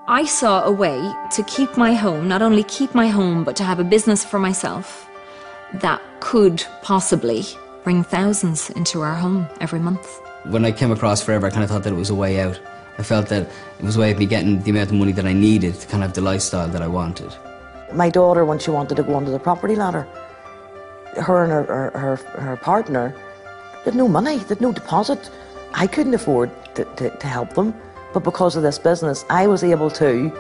I saw a way to keep my home, not only keep my home, but to have a business for myself that could possibly bring thousands into our home every month. When I came across Forever, I kind of thought that it was a way out. I felt that it was a way of me getting the amount of money that I needed to kind of have the lifestyle that I wanted. My daughter, when she wanted to go onto the property ladder, her and her partner, they had no money, they had no deposit. I couldn't afford to help them, but because of this business, I was able to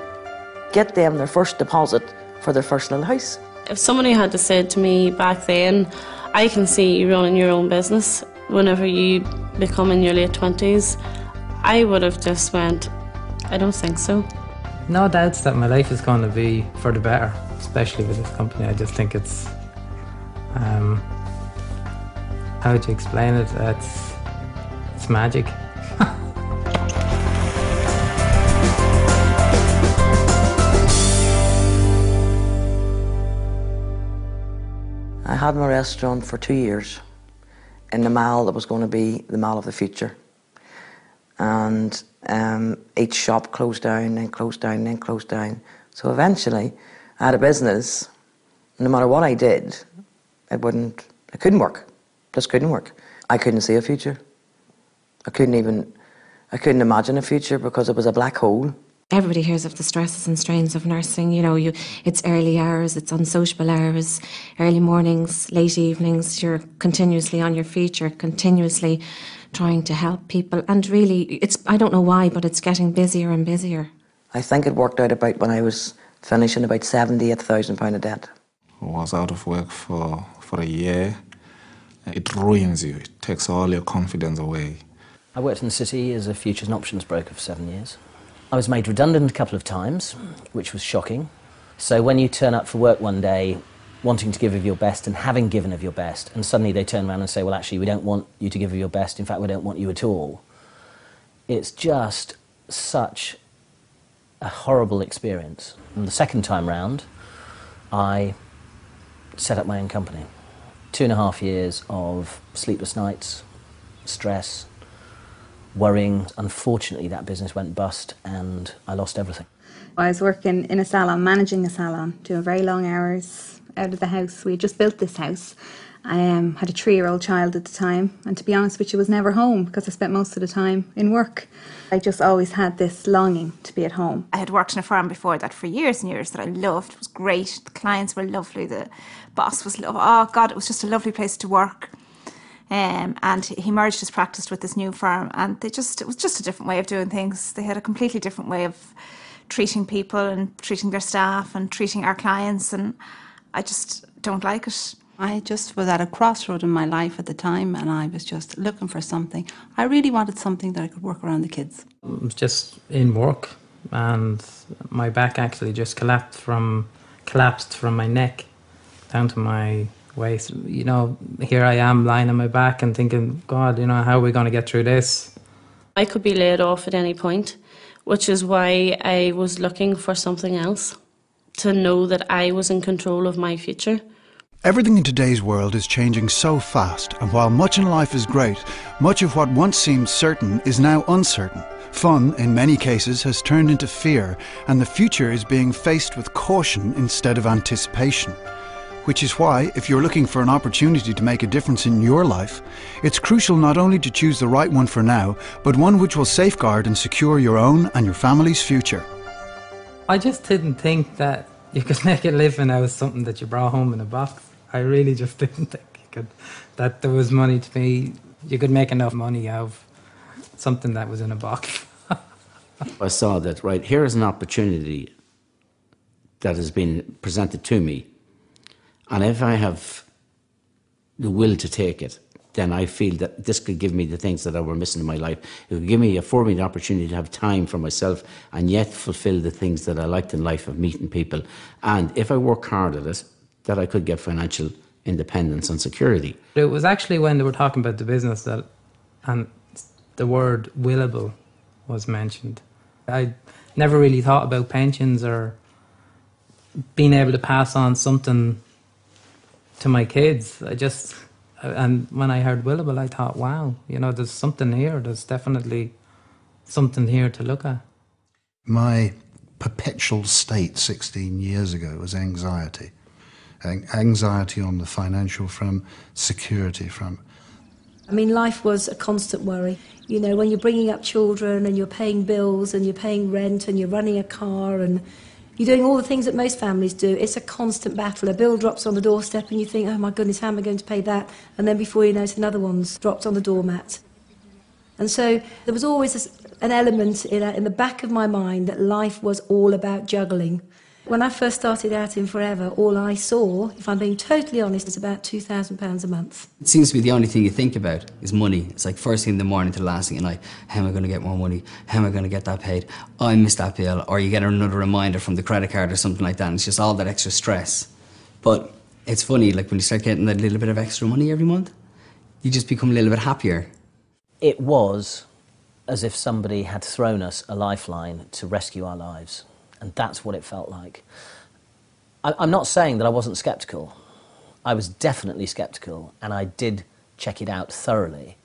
get them their first deposit for their first little house. If somebody had said to me back then, I can see you running your own business whenever you become in your late 20s, I would have just went, I don't think so. No doubts that my life is going to be for the better, especially with this company. I just think it's, how would you explain it? It's magic. I had my restaurant for 2 years in the mall that was going to be the mall of the future. And each shop closed down, then closed down, then closed down. So eventually, I had a business. No matter what I did, it couldn't work. Just couldn't work. I couldn't see a future. I couldn't imagine a future because it was a black hole. Everybody hears of the stresses and strains of nursing. You know, it's early hours, it's unsociable hours, early mornings, late evenings. You're continuously on your feet. You're continuously trying to help people. And really, I don't know why, but it's getting busier and busier. I think it worked out about when I was finishing about £78,000 of debt. I was out of work for a year. It ruins you. It takes all your confidence away. I worked in the city as a futures and options broker for 7 years. I was made redundant a couple of times, which was shocking. So when you turn up for work one day wanting to give of your best and having given of your best, and suddenly they turn around and say, well, actually, we don't want you to give of your best. In fact, we don't want you at all. It's just such a horrible experience. And the second time round, I set up my own company. 2.5 years of sleepless nights, stress, worrying. Unfortunately, that business went bust and I lost everything. I was working in a salon, managing a salon, doing very long hours out of the house. We had just built this house. I had a 3-year-old child at the time, and to be honest with you, was never home because I spent most of the time in work. I just always had this longing to be at home. I had worked in a firm before that for years and years that I loved. It was great. The clients were lovely. The boss was lovely. Oh God, it was just a lovely place to work. And he merged his practice with this new firm, and it was just a different way of doing things. They had a completely different way of treating people and treating their staff and treating our clients, and I just don't like it. I just was at a crossroad in my life at the time, and I was just looking for something. I really wanted something that I could work around the kids. I was just in work and my back actually just collapsed from my neck down to my waist. You know, here I am lying on my back and thinking, God, you know, how are we going to get through this? I could be laid off at any point, which is why I was looking for something else, to know that I was in control of my future. Everything in today's world is changing so fast, and while much in life is great, much of what once seemed certain is now uncertain. Fun, in many cases, has turned into fear, and the future is being faced with caution instead of anticipation. Which is why, if you're looking for an opportunity to make a difference in your life, it's crucial not only to choose the right one for now, but one which will safeguard and secure your own and your family's future. I just didn't think that you could make a living out of something that you brought home in a box. I really just didn't think that there was money to be, you could make enough money out of something that was in a box. I saw that, right, here is an opportunity that has been presented to me, and if I have the will to take it, then I feel that this could give me the things that I were missing in my life. It would afford me the opportunity to have time for myself and yet fulfill the things that I liked in life of meeting people. And if I work hard at it, that I could get financial independence and security. It was actually when they were talking about the business that, and the word willable was mentioned. I never really thought about pensions or being able to pass on something to my kids. And when I heard willable, I thought, wow, you know, there's something here. There's definitely something here to look at. My perpetual state 16 years ago was anxiety. Anxiety on the financial front, security front. I mean, life was a constant worry. You know, when you're bringing up children and you're paying bills and you're paying rent and you're running a car and you're doing all the things that most families do, it's a constant battle. A bill drops on the doorstep and you think, oh my goodness, how am I going to pay that? And then before you know it, another one's dropped on the doormat. And so there was always an element in the back of my mind that life was all about juggling. When I first started out in Forever, all I saw, if I'm being totally honest, is about £2,000 a month. It seems to be the only thing you think about is money. It's like first thing in the morning to the last thing at night. How am I going to get more money? How am I going to get that paid? Oh, I missed that bill. Or you get another reminder from the credit card or something like that. And it's just all that extra stress. But it's funny, like when you start getting that little bit of extra money every month, you just become a little bit happier. It was as if somebody had thrown us a lifeline to rescue our lives. And that's what it felt like. I'm not saying that I wasn't sceptical. I was definitely sceptical, and I did check it out thoroughly.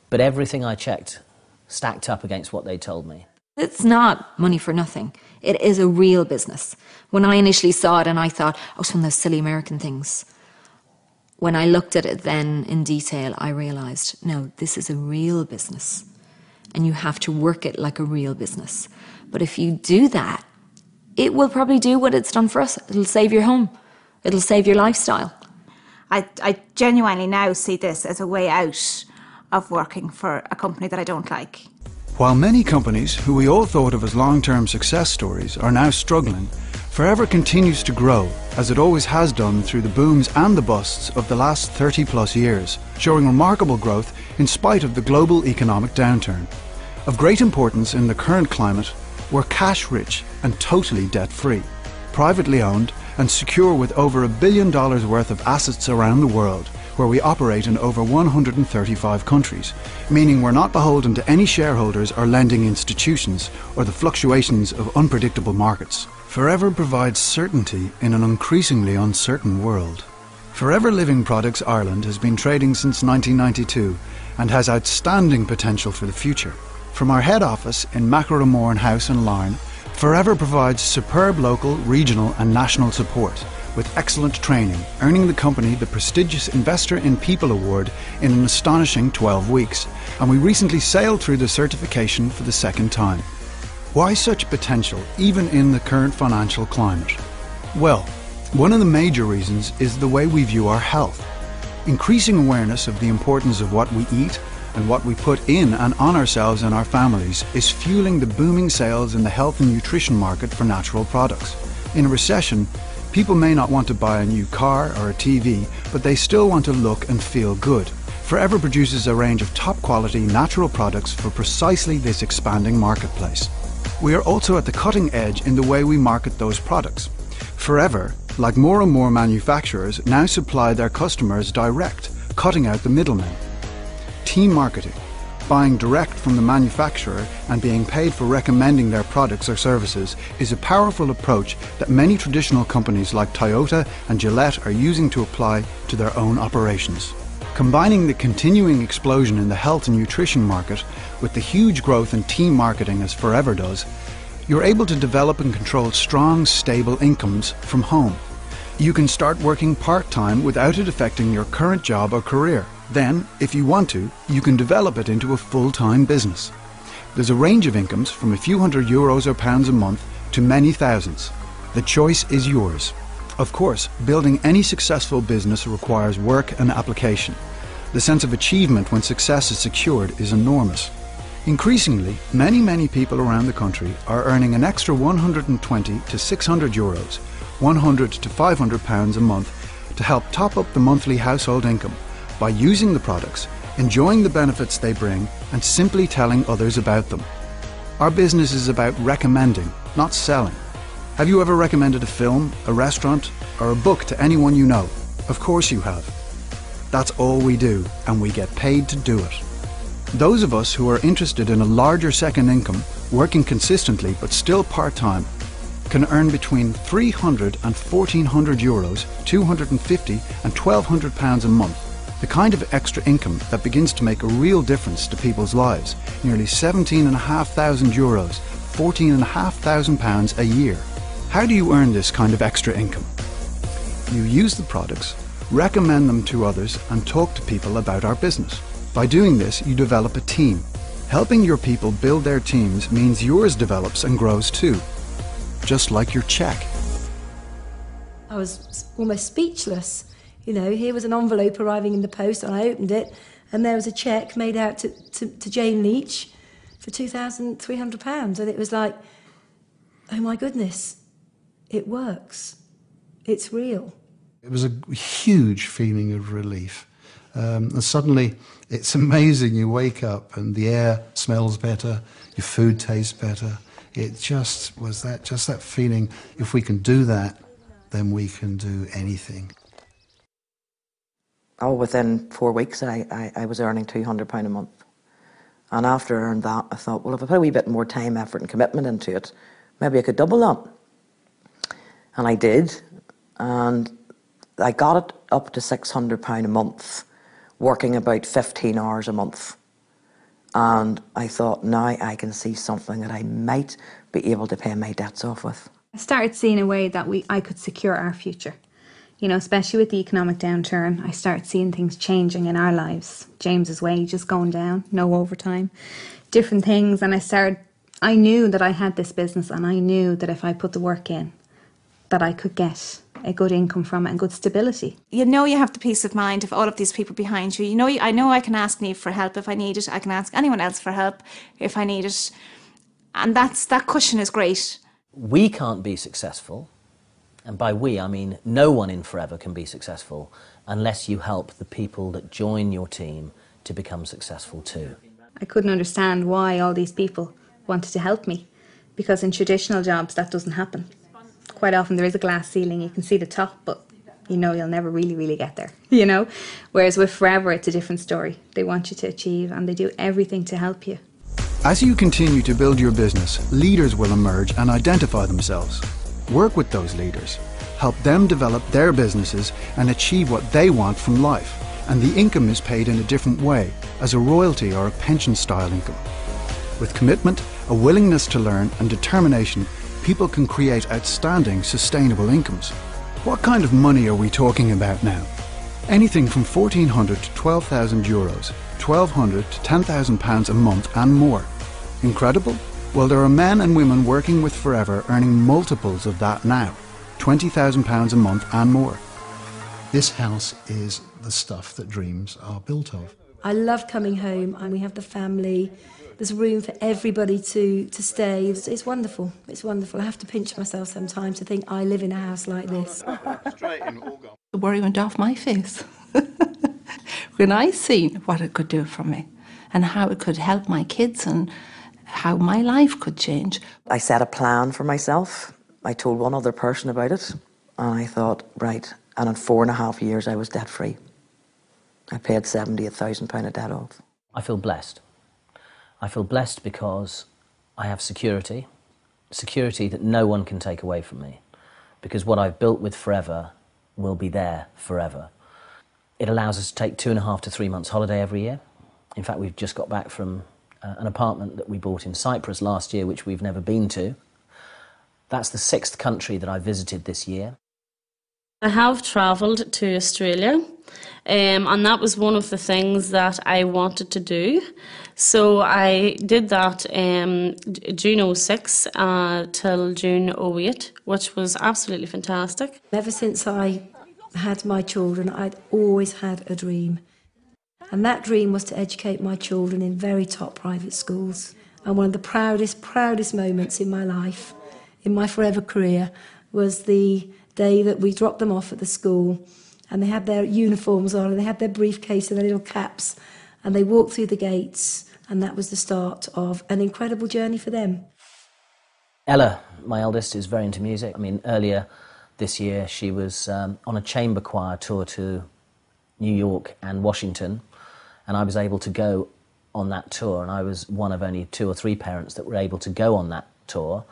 But everything I checked stacked up against what they told me. It's not money for nothing. It is a real business. When I initially saw it and I thought, oh, it's one of those silly American things. When I looked at it then in detail, I realised, no, this is a real business. And you have to work it like a real business. But if you do that, it will probably do what it's done for us. It'll save your home. It'll save your lifestyle. I genuinely now see this as a way out of working for a company that I don't like. While many companies who we all thought of as long-term success stories are now struggling, Forever continues to grow, as it always has done through the booms and the busts of the last 30+ years, showing remarkable growth in spite of the global economic downturn. Of great importance in the current climate, we're cash-rich and totally debt-free, privately owned and secure with over $1 billion worth of assets around the world, where we operate in over 135 countries, meaning we're not beholden to any shareholders or lending institutions or the fluctuations of unpredictable markets. Forever provides certainty in an increasingly uncertain world. Forever Living Products Ireland has been trading since 1992 and has outstanding potential for the future. From our head office in Macroramorn House in Larne, Forever provides superb local, regional and national support with excellent training, earning the company the prestigious Investor in People Award in an astonishing 12 weeks, and we recently sailed through the certification for the second time. Why such potential, even in the current financial climate? Well, one of the major reasons is the way we view our health. Increasing awareness of the importance of what we eat and what we put in and on ourselves and our families is fueling the booming sales in the health and nutrition market for natural products. In a recession, people may not want to buy a new car or a TV, but they still want to look and feel good. Forever produces a range of top quality natural products for precisely this expanding marketplace. We are also at the cutting edge in the way we market those products. Forever, like more and more manufacturers, now supply their customers direct, cutting out the middlemen. Team marketing, buying direct from the manufacturer and being paid for recommending their products or services, is a powerful approach that many traditional companies like Toyota and Gillette are using to apply to their own operations. Combining the continuing explosion in the health and nutrition market with the huge growth in team marketing as Forever does, you're able to develop and control strong, stable incomes from home. You can start working part-time without it affecting your current job or career. Then, if you want to, you can develop it into a full-time business. There's a range of incomes from a few €100 or pounds a month to many thousands. The choice is yours. Of course, building any successful business requires work and application. The sense of achievement when success is secured is enormous. Increasingly, many people around the country are earning an extra €120 to €600, £100 to £500 a month to help top up the monthly household income by using the products, enjoying the benefits they bring, and simply telling others about them. Our business is about recommending, not selling. Have you ever recommended a film, a restaurant, or a book to anyone you know? Of course you have. That's all we do, and we get paid to do it. Those of us who are interested in a larger second income, working consistently but still part-time, can earn between €300 and €1,400, £250 and £1,200 a month. The kind of extra income that begins to make a real difference to people's lives, nearly €17,500, £14,500 a year. How do you earn this kind of extra income? You use the products, recommend them to others, and talk to people about our business. By doing this, you develop a team. Helping your people build their teams means yours develops and grows too, just like your cheque. I was almost speechless. You know, here was an envelope arriving in the post, and I opened it, and there was a cheque made out to Jane Leach for £2,300. And it was like, oh my goodness, it works. It's real. It was a huge feeling of relief. And suddenly, it's amazing. You wake up and the air smells better, your food tastes better. It just was that feeling, if we can do that, then we can do anything. Oh, within 4 weeks, I was earning £200 a month. And after I earned that, I thought, well, if I put a wee bit more time, effort and commitment into it, maybe I could double that. And I did. And I got it up to £600 a month, working about 15 hours a month. And I thought, now I can see something that I might be able to pay my debts off with. I started seeing a way that I could secure our future. You know, especially with the economic downturn, I started seeing things changing in our lives. James's wages going down, no overtime, different things. And I knew that I had this business, and I knew that if I put the work in, that I could get a good income from it and good stability. You know you have the peace of mind of all of these people behind you. You know, I know I can ask Niamh for help if I need it. I can ask anyone else for help if I need it. And that cushion is great. We can't be successful, and by we I mean no one in Forever can be successful unless you help the people that join your team to become successful too. I couldn't understand why all these people wanted to help me, because in traditional jobs that doesn't happen. Quite often there is a glass ceiling, you can see the top, but you know you'll never really get there, you know? Whereas with Forever, it's a different story. They want you to achieve, and they do everything to help you. As you continue to build your business, leaders will emerge and identify themselves. Work with those leaders. Help them develop their businesses and achieve what they want from life. And the income is paid in a different way, as a royalty or a pension-style income. With commitment, a willingness to learn, and determination, people can create outstanding, sustainable incomes. What kind of money are we talking about now? Anything from €1,400 to €12,000, £1,200 to £10,000 a month and more. Incredible? Well, there are men and women working with Forever earning multiples of that now, £20,000 a month and more. This house is the stuff that dreams are built of. I love coming home, and we have the family. There's room for everybody to stay. It's wonderful. It's wonderful. I have to pinch myself sometimes to think I live in a house like this. The worry went off my face when I seen what it could do for me and how it could help my kids and how my life could change. I set a plan for myself. I told one other person about it, and I thought, right, and in 4.5 years I was debt free. I paid £78,000 of debt off. I feel blessed. I feel blessed because I have security that no one can take away from me, because what I've built with Forever will be there forever. It allows us to take 2.5 to 3 months holiday every year. In fact, we've just got back from an apartment that we bought in Cyprus last year, which we've never been to. That's the 6th country that I visited this year. I have travelled to Australia, and that was one of the things that I wanted to do. So I did that June 06 till June 08, which was absolutely fantastic. Ever since I had my children, I'd always had a dream. And that dream was to educate my children in very top private schools. And one of the proudest moments in my life, in my Forever career, was the day that we dropped them off at the school, and they had their uniforms on, and they had their briefcase and their little caps, and they walked through the gates, and that was the start of an incredible journey for them. Ella, my eldest, is very into music. I mean, earlier this year she was on a chamber choir tour to New York and Washington, and I was able to go on that tour, and I was one of only 2 or 3 parents that were able to go on that tour.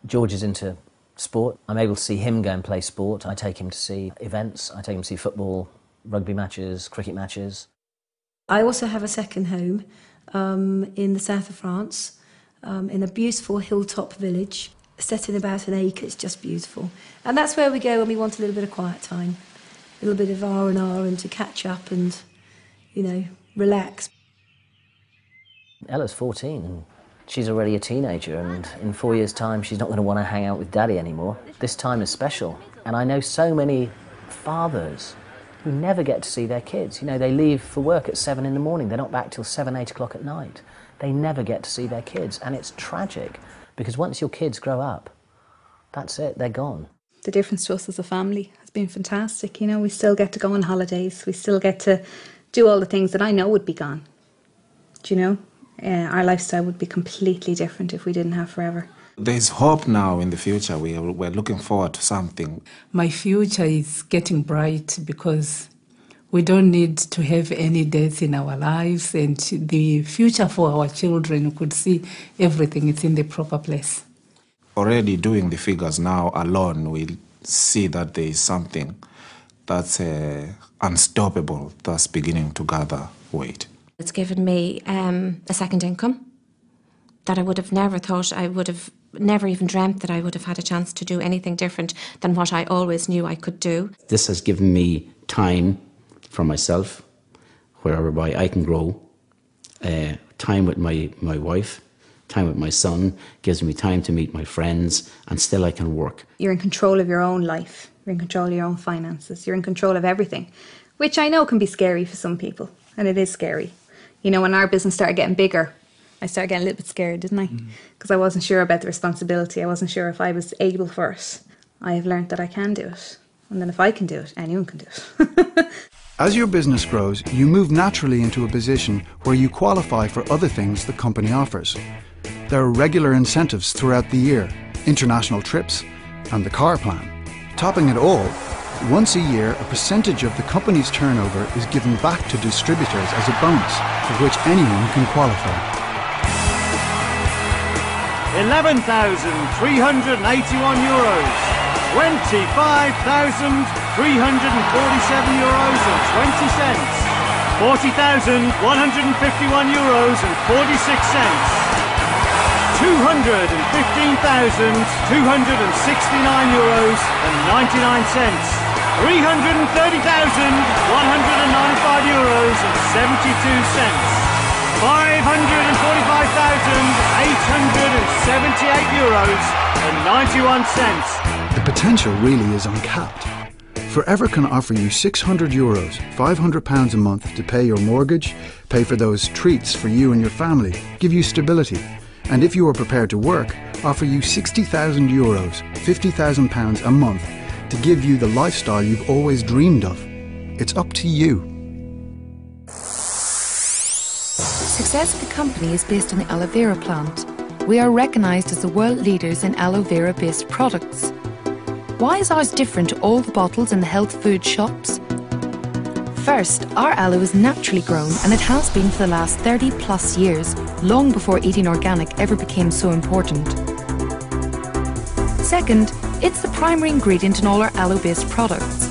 George is into sport. I'm able to see him go and play sport. I take him to see events. I take him to see football, rugby matches, cricket matches. I also have a second home in the south of France, in a beautiful hilltop village, set in about an acre. It's just beautiful. And that's where we go when we want a little bit of quiet time, a little bit of R&R and to catch up and, you know, relax. Ella's 14 and she's already a teenager, and in 4 years' time she's not going to want to hang out with Daddy anymore. This time is special, and I know so many fathers who never get to see their kids. You know, they leave for work at 7 in the morning, they're not back till 7, 8 o'clock at night. They never get to see their kids, and it's tragic, because once your kids grow up, that's it, they're gone. The difference to us as a family has been fantastic. You know, we still get to go on holidays, we still get to do all the things that I know would be gone. Do you know? Our lifestyle would be completely different if we didn't have Forever. There's hope now in the future. We're looking forward to something. My future is getting bright because we don't need to have any deaths in our lives, and the future for our children could see everything is in the proper place. Already doing the figures now alone, we'll see that there is something that's unstoppable, that's beginning to gather weight. It's given me a second income that I would have never thought, I would have never even dreamt that I would have had a chance to do anything different than what I always knew I could do. This has given me time for myself, whereby I can grow, time with my wife, time with my son, gives me time to meet my friends, and still I can work. You're in control of your own life, you're in control of your own finances, you're in control of everything, which I know can be scary for some people, and it is scary. You know, when our business started getting bigger, I started getting a little bit scared, didn't I? Because I wasn't sure about the responsibility. I wasn't sure if I was able for it. I have learnt that I can do it. And then if I can do it, anyone can do it. As your business grows, you move naturally into a position where you qualify for other things the company offers. There are regular incentives throughout the year, international trips, and the car plan. Topping it all, once a year, a percentage of the company's turnover is given back to distributors as a bonus, for which anyone can qualify. 11,381 euros, 25,347 euros and 20 cents, 40,151 euros and 46 cents, 215,269 euros and 99 cents, 330,195 euros and 72 cents, 545,878 euros and 91 cents. The potential really is uncapped. Forever can offer you €600, £500 a month to pay your mortgage, pay for those treats for you and your family, give you stability, and if you are prepared to work, offer you €60,000, £50,000 a month to give you the lifestyle you've always dreamed of. It's up to you. Success of the company is based on the aloe vera plant. We are recognised as the world leaders in aloe vera based products. Why is ours different to all the bottles in the health food shops? First, our aloe is naturally grown, and it has been for the last 30 plus years, long before eating organic ever became so important. Second, it's the primary ingredient in all our aloe based products.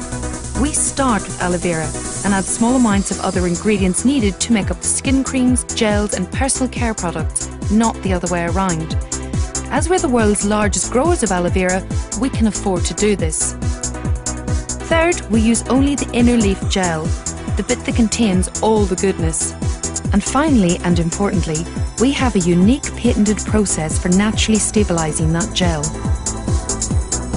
We start with aloe vera and add small amounts of other ingredients needed to make up the skin creams, gels and personal care products, not the other way around. As we're the world's largest growers of aloe vera, we can afford to do this. Third, we use only the inner leaf gel, the bit that contains all the goodness. And finally, and importantly, we have a unique patented process for naturally stabilising that gel.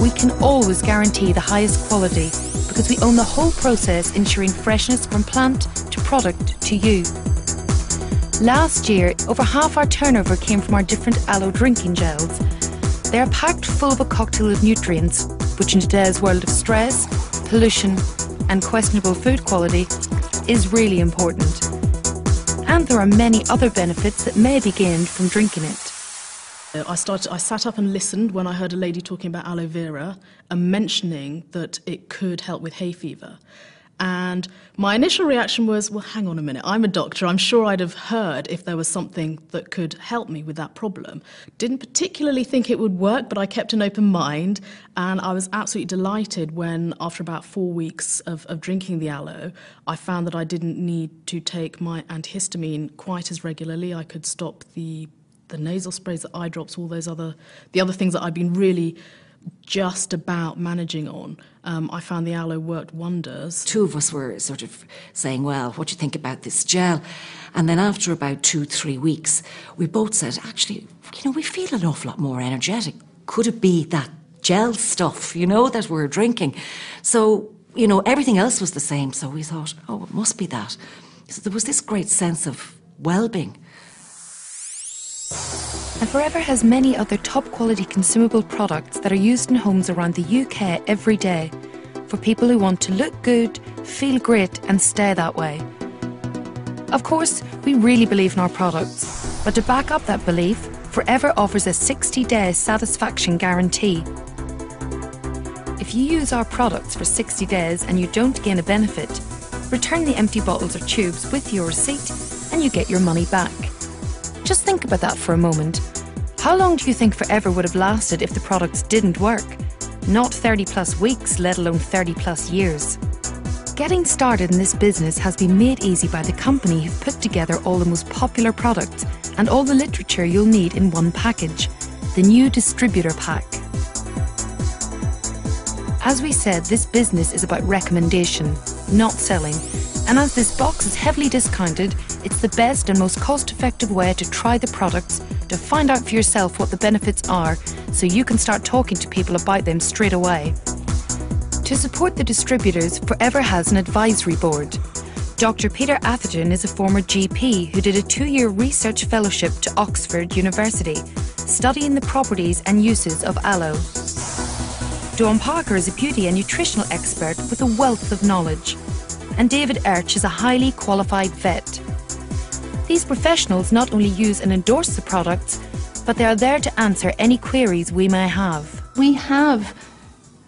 We can always guarantee the highest quality because we own the whole process, ensuring freshness from plant to product to you. Last year, over half our turnover came from our different aloe drinking gels. They are packed full of a cocktail of nutrients, which in today's world of stress, pollution and questionable food quality is really important. And there are many other benefits that may be gained from drinking it. I sat up and listened when I heard a lady talking about aloe vera and mentioning that it could help with hay fever. And my initial reaction was, well, hang on a minute, I'm a doctor, I'm sure I'd have heard if there was something that could help me with that problem. Didn't particularly think it would work, but I kept an open mind, and I was absolutely delighted when, after about 4 weeks of drinking the aloe, I found that I didn't need to take my antihistamine quite as regularly. I could stop the the nasal sprays, the eye drops, all those the other things that I've been really just about managing on, I found the aloe worked wonders. Two of us were sort of saying, well, what do you think about this gel? And then after about 2-3 weeks, we both said, actually, we feel an awful lot more energetic. Could it be that gel stuff, that we're drinking? So, everything else was the same. So we thought, oh, it must be that. So there was this great sense of well-being. And Forever has many other top-quality consumable products that are used in homes around the UK every day for people who want to look good, feel great and stay that way. Of course, we really believe in our products, but to back up that belief, Forever offers a 60-day satisfaction guarantee. If you use our products for 60 days and you don't gain a benefit, return the empty bottles or tubes with your receipt and you get your money back. Just think about that for a moment. How long do you think Forever would have lasted if the products didn't work? Not 30 plus weeks, let alone 30 plus years. Getting started in this business has been made easy by the company who've put together all the most popular products and all the literature you'll need in one package, the new distributor pack. As we said, this business is about recommendation, not selling. And as this box is heavily discounted, it's the best and most cost-effective way to try the products, to find out for yourself what the benefits are, so you can start talking to people about them straight away. To support the distributors, Forever has an advisory board. Dr. Peter Atherton is a former GP who did a 2-year research fellowship to Oxford University, studying the properties and uses of aloe. Dawn Parker is a beauty and nutritional expert with a wealth of knowledge. And David Erch is a highly qualified vet. These professionals not only use and endorse the products, but they are there to answer any queries we may have. We have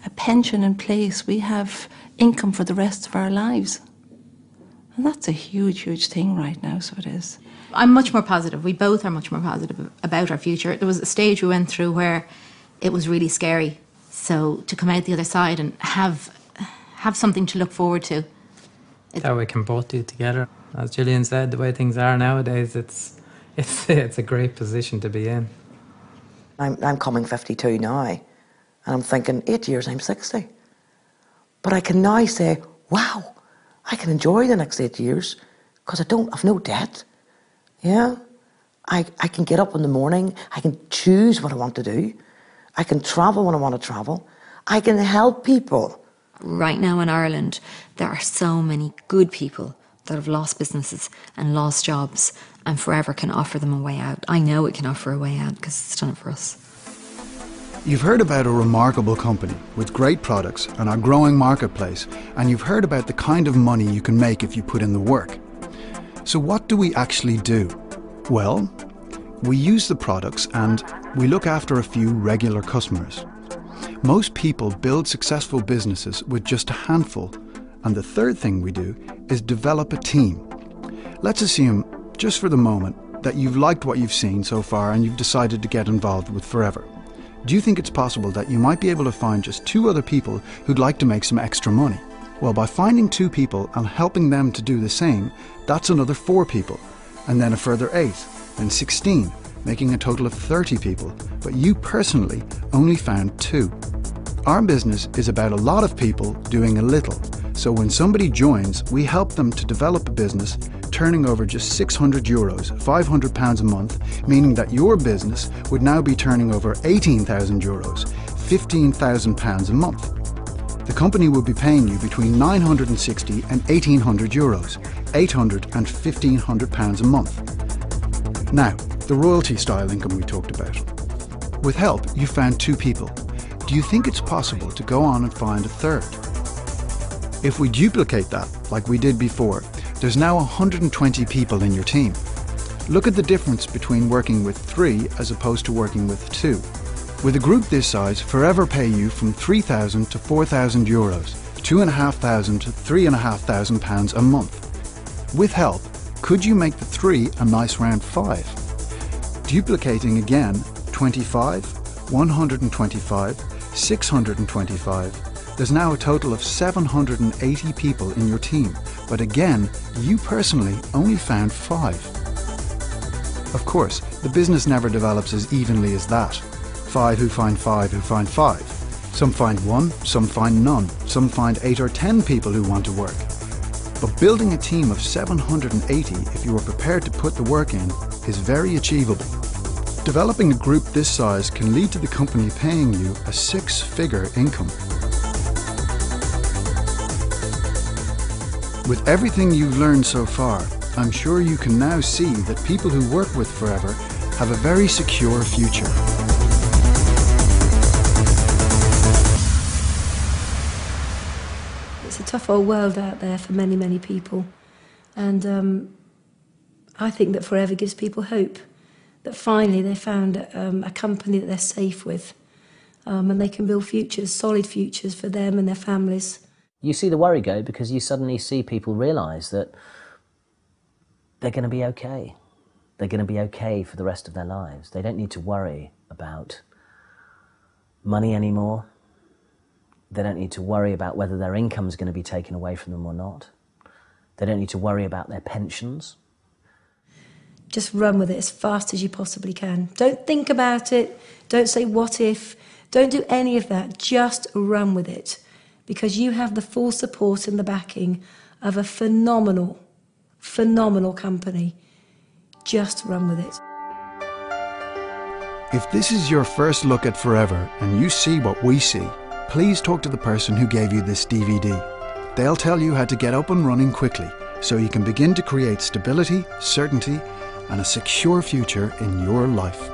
a pension in place. We have income for the rest of our lives. And that's a huge, huge thing right now, so it is. I'm much more positive. We both are much more positive about our future. There was a stage we went through where it was really scary. So to come out the other side and have something to look forward to. That we can both do together. As Gillian said, the way things are nowadays, it's a great position to be in. I'm coming 52 now, and I'm thinking 8 years I'm 60. But I can now say, wow, I can enjoy the next 8 years because I've no debt. Yeah, I can get up in the morning. I can choose what I want to do. I can travel when I want to travel. I can help people. Right now in Ireland, there are so many good people that have lost businesses and lost jobs, and Forever can offer them a way out. I know it can offer a way out because it's done it for us. You've heard about a remarkable company with great products and a growing marketplace, and you've heard about the kind of money you can make if you put in the work. So what do we actually do? Well, we use the products and we look after a few regular customers. Most people build successful businesses with just a handful, and the third thing we do is develop a team. Let's assume, just for the moment, that you've liked what you've seen so far and you've decided to get involved with Forever. Do you think it's possible that you might be able to find just 2 other people who'd like to make some extra money? Well, by finding 2 people and helping them to do the same, that's another 4 people, and then a further 8, then 16, making a total of 30 people, but you personally only found 2. Our business is about a lot of people doing a little, so when somebody joins, we help them to develop a business turning over just €600, £500 a month, meaning that your business would now be turning over €18,000, £15,000 a month. The company will be paying you between €960 and €1,800, £800 and £1,500 a month. Now, the royalty style income we talked about. With help, you found 2 people. Do you think it's possible to go on and find a third? If we duplicate that, like we did before, there's now 120 people in your team. Look at the difference between working with 3 as opposed to working with 2. With a group this size, Forever pay you from €3,000 to €4,000, £2,500 to £3,500 a month. With help, could you make the 3 a nice round 5? Duplicating again, 25, 125, 625. There's now a total of 780 people in your team, but again, you personally only found 5. Of course, the business never develops as evenly as that. 5 who find 5 who find 5. Some find 1, some find none, some find 8 or 10 people who want to work. But building a team of 780, if you are prepared to put the work in, is very achievable. Developing a group this size can lead to the company paying you a 6-figure income. With everything you've learned so far, I'm sure you can now see that people who work with Forever have a very secure future. It's a tough old world out there for many, many people. And I think that Forever gives people hope. That finally they found a company that they're safe with, and they can build futures, solid futures for them and their families. You see the worry go because you suddenly see people realise that they're going to be okay. They're going to be okay for the rest of their lives. They don't need to worry about money anymore. They don't need to worry about whether their income is going to be taken away from them or not. They don't need to worry about their pensions. Just run with it as fast as you possibly can. Don't think about it. Don't say what if. Don't do any of that. Just run with it. Because you have the full support and the backing of a phenomenal, phenomenal company. Just run with it. If this is your first look at Forever and you see what we see, please talk to the person who gave you this DVD. They'll tell you how to get up and running quickly so you can begin to create stability, certainty, and a secure future in your life.